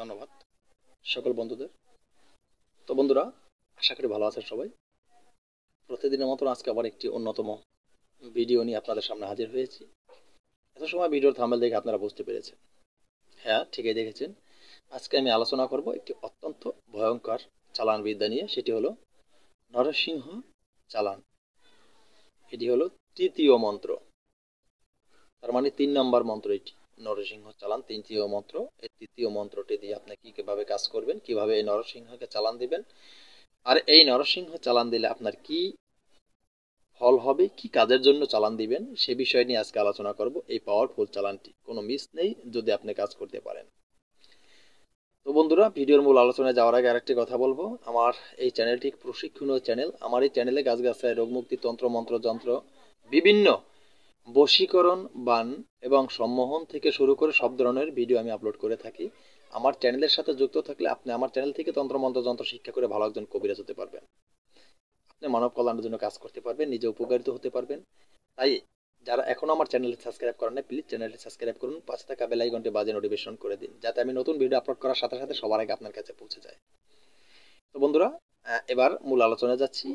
ধন্যবাদ সকল বন্ধুদের। তো বন্ধুরা, আশা করি ভালো আছেন সবাই। প্রতিদিনের মতন আজকে আবার একটি অন্যতম ভিডিও নিয়ে আপনাদের সামনে হাজির হয়েছি। এত সময় ভিডিওর থাম্বনেল দেখে আপনারা বুঝতে পেরেছেন, হ্যাঁ ঠিকই দেখেছেন। আজকে আমি আলোচনা করব একটি অত্যন্ত ভয়ঙ্কর চালান বিদ্যা নিয়ে, সেটি হলো নরসিংহ চালান। এটি হলো তৃতীয় মন্ত্র, তার মানে 3 নম্বর মন্ত্র। এটি নরসিংহ চালান তৃতীয় মন্ত্র। এই তৃতীয় মন্ত্রটি দিয়ে আপনি কিভাবে কাজ করবেন, কিভাবে এই নরসিংহকে চালান দিবেন, আর এই নরসিংহ চালান দিলে আপনার কি ফল হবে, কি কাজের জন্য চালান দিবেন, সে বিষয় নিয়ে আজকে আলোচনা করব। এই পাওয়ারফুল চালানটি কোনো মিস নেই যদি আপনি কাজ করতে পারেন। তো বন্ধুরা, ভিডিওর মূল আলোচনায় যাওয়ার আগে আরেকটি কথা বলবো। আমার এই চ্যানেলটি প্রশিক্ষণীয় চ্যানেল। আমার এই চ্যানেলে গাছগাছায় রোগমুক্তি তন্ত্র মন্ত্র যন্ত্র, বিভিন্ন বশীকরণ, বান এবং সম্মোহন থেকে শুরু করে সব ধরনের ভিডিও আমি আপলোড করে থাকি। আমার চ্যানেলের সাথে যুক্ত থাকলে আপনি আমার চ্যানেল থেকে তন্ত্র মন্ত্র যন্ত্র শিক্ষা করে ভালো একজন কবিরাজ হতে পারবেন। আপনি মানব কল্যাণের জন্য কাজ করতে পারবেন, নিজে উপকারিত হতে পারবেন। তাই যারা এখনো আমার চ্যানেলটি সাবস্ক্রাইব করেন না, প্লিজ চ্যানেলটি সাবস্ক্রাইব করুন, পাশে থাকা বেল আইকনটি বাজে নোটিফিকেশন করে দিন, যাতে আমি নতুন ভিডিও আপলোড করার সাথে সাথে সবার আগে আপনার কাছে পৌঁছে যায়। তো বন্ধুরা, এবার মূল আলোচনায় যাচ্ছি।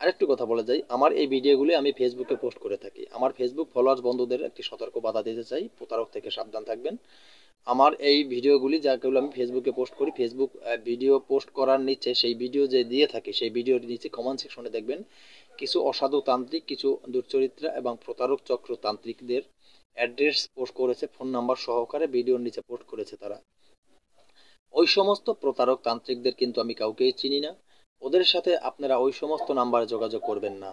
আরেকটু কথা বলে যাই, আমার এই ভিডিওগুলি আমি ফেসবুকে পোস্ট করে থাকি। আমার ফেসবুক ফলোয়ার্স বন্ধুদের একটি সতর্ক বার্তা দিতে চাই, প্রতারক থেকে সাবধান থাকবেন। আমার এই ভিডিওগুলি যেগুলো আমি ফেসবুকে পোস্ট করি, ফেসবুক ভিডিও পোস্ট করার নিচে সেই ভিডিও যে দিয়ে থাকি, সেই ভিডিওর নিচে কমেন্ট সেকশনে দেখবেন কিছু অসাধু তান্ত্রিক, কিছু দুশ্চরিত্রা এবং প্রতারক চক্র তান্ত্রিকদের অ্যাড্রেস পোস্ট করেছে, ফোন নাম্বার সহকারে ভিডিওর নিচে পোস্ট করেছে তারা। ওই সমস্ত প্রতারক তান্ত্রিকদের কিন্তু আমি কাউকেই চিনি না। ওদের সাথে আপনারা ওই সমস্ত নাম্বারে যোগাযোগ করবেন না।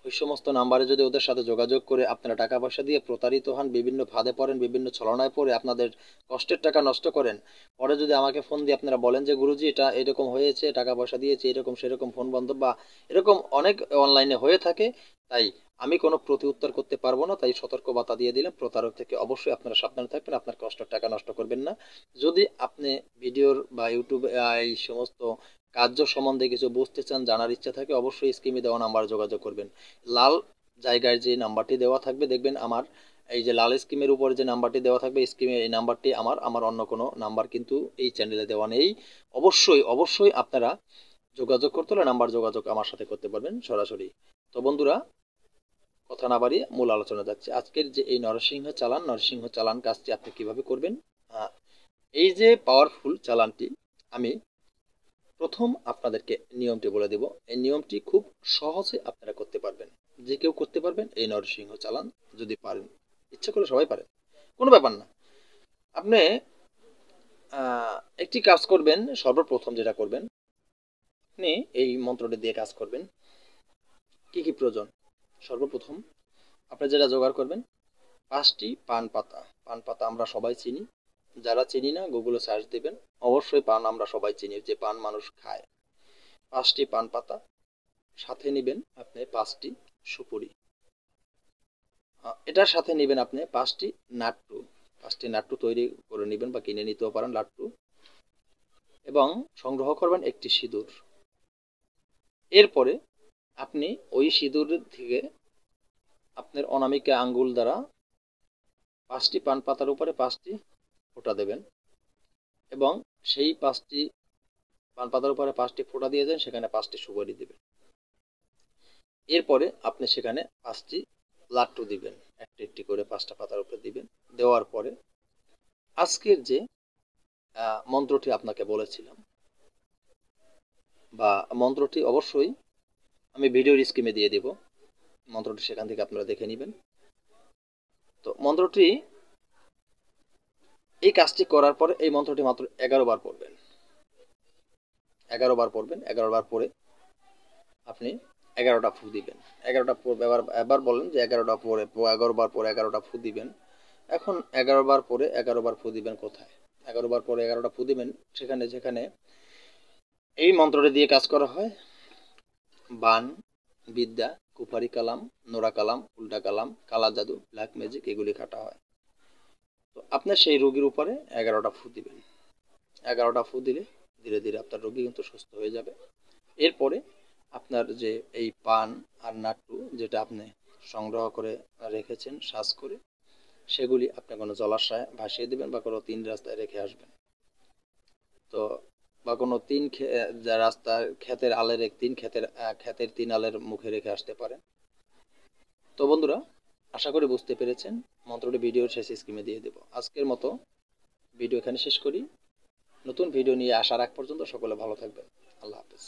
ওই সমস্ত নাম্বারে যদি ওদের সাথে যোগাযোগ করে আপনারা টাকা পয়সা দিয়ে প্রতারিত হন, বিভিন্ন ফাঁদে পড়েন, বিভিন্ন ছলনায় পড়ে আপনাদের কষ্টের টাকা নষ্ট করেন, পরে যদি আমাকে ফোন দিয়ে আপনারা বলেন যে গুরুজি এটা এরকম হয়েছে, টাকা পয়সা দিয়েছে, এরকম সেরকম ফোন বন্ধ বা এরকম অনেক অনলাইনে হয়ে থাকে, তাই আমি কোনো প্রতি উত্তর করতে পারবো না। তাই সতর্ক বার্তা দিয়ে দিলাম, প্রতারক থেকে অবশ্যই আপনারা সাবধানে থাকবেন, আপনার কষ্টের টাকা নষ্ট করবেন না। যদি আপনি ভিডিওর বা ইউটিউবে এই সমস্ত কার্য সম্বন্ধে কিছু বুঝতে চান, জানার ইচ্ছা থাকে, অবশ্যই স্ক্রিনে দেওয়া নাম্বারে যোগাযোগ করবেন। লাল জায়গায় যে নাম্বারটি দেওয়া থাকবে দেখবেন, আমার এই যে লাল স্ক্রিমের উপরে যে নাম্বারটি দেওয়া থাকবে, স্ক্রিমে এই নাম্বারটি আমার অন্য কোনো নাম্বার কিন্তু এই চ্যানেলে দেওয়া নেই। অবশ্যই অবশ্যই আপনারা যোগাযোগ করতে হলে নাম্বার যোগাযোগ আমার সাথে করতে পারবেন সরাসরি। তো বন্ধুরা, কথা না বাড়িয়ে মূল আলোচনা যাচ্ছে। আজকের যে এই নরসিংহ চালান কাজটি আপনি কিভাবে করবেন। এই যে পাওয়ারফুল চালানটি, আমি প্রথম আপনাদেরকে নিয়মটি বলে দেব। এই নিয়মটি খুব সহজে আপনারা করতে পারবেন, যে কেউ করতে পারবেন এই নরসিংহ চালান যদি পারেন। ইচ্ছা করলে সবাই পারেন, কোনো ব্যাপার না। আপনি একটি কাজ করবেন। সর্বপ্রথম যেটা করবেন, আপনি এই মন্ত্রটি দিয়ে কাজ করবেন। কি কি প্রয়োজন? সর্বপ্রথম আপনি যেটা জোগাড় করবেন, 5টি পান পাতা। পান পাতা আমরা সবাই চিনি, যারা চিনি না গুগলে সার্চ দিবেন। অবশ্যই পান আমরা সবাই চিনি, যে পান মানুষ খায়। 5টি পান পাতা, সাথে নেবেন আপনি 5টি সুপুরি। এটার সাথে নেবেন আপনি 5টি নাট্টু। 5টি নাট্টু তৈরি করে নেবেন বা কিনে নিতেও পারেন লাট্টু, এবং সংগ্রহ করবেন একটি সিঁদুর। এরপরে আপনি ওই সিঁদুর থেকে আপনার অনামিকা আঙ্গুল দ্বারা 5টি পান পাতার উপরে 5টি ফোঁটা দেবেন, এবং সেই 5টি পান পাতার উপরে 5টি ফোঁটা দিয়ে দেন, সেখানে 5টি সুপারি দিবেন। এরপরে আপনি সেখানে 5টি লাট্টু দিবেন, একটি একটি করে 5টা পাতার উপরে দিবেন। দেওয়ার পরে আজকের যে মন্ত্রটি আপনাকে বলেছিলাম, বা মন্ত্রটি অবশ্যই আমি ভিডিওর স্ক্রিনে দিয়ে দেব, মন্ত্রটি সেখান থেকে আপনারা দেখে নেবেন। তো মন্ত্রটি, এই কাজটি করার পরে এই মন্ত্রটি মাত্র 11 বার পড়বেন। 11 বার পড়বেন। 11 বার পরে আপনি 11টা ফু দিবেন। 11টা এবার বলেন যে 11টা পরে 11 বার পরে 11টা ফু দিবেন। এখন 11 বার পরে 11 বার ফু দিবেন কোথায়? 11 বার পরে 11টা ফু দিবেন সেখানে যেখানে এই মন্ত্রটি দিয়ে কাজ করা হয়। বান বিদ্যা, কুফারি কালাম, নোরা কালাম, উল্টা কালাম, কালা জাদু, ব্ল্যাক ম্যাজিক এগুলি কাটা হয়। তো আপনার সেই রোগীর উপরে 11টা ফু দিবেন। 11টা ফু দিলে ধীরে ধীরে আপনার রোগী কিন্তু সুস্থ হয়ে যাবে। এরপরে আপনার যে এই পান আর নাট্টু যেটা আপনি সংগ্রহ করে রেখেছেন সাজ করে, সেগুলি আপনি কোনো জলাশয়ে ভাসিয়ে দেবেন বা কোনো 3 রাস্তায় রেখে আসবেন। বা কোনো রাস্তার ক্ষেতের আলের ক্ষেতের 3 আলের মুখে রেখে আসতে পারেন। তো বন্ধুরা, আশা করি বুঝতে পেরেছেন। মন্ত্রটি ভিডিওর শেষে স্ক্রিনে দিয়ে দেব। আজকের মতো ভিডিও এখানে শেষ করি। নতুন ভিডিও নিয়ে আসার আগ পর্যন্ত সকলে ভালো থাকবেন। আল্লাহ হাফেজ।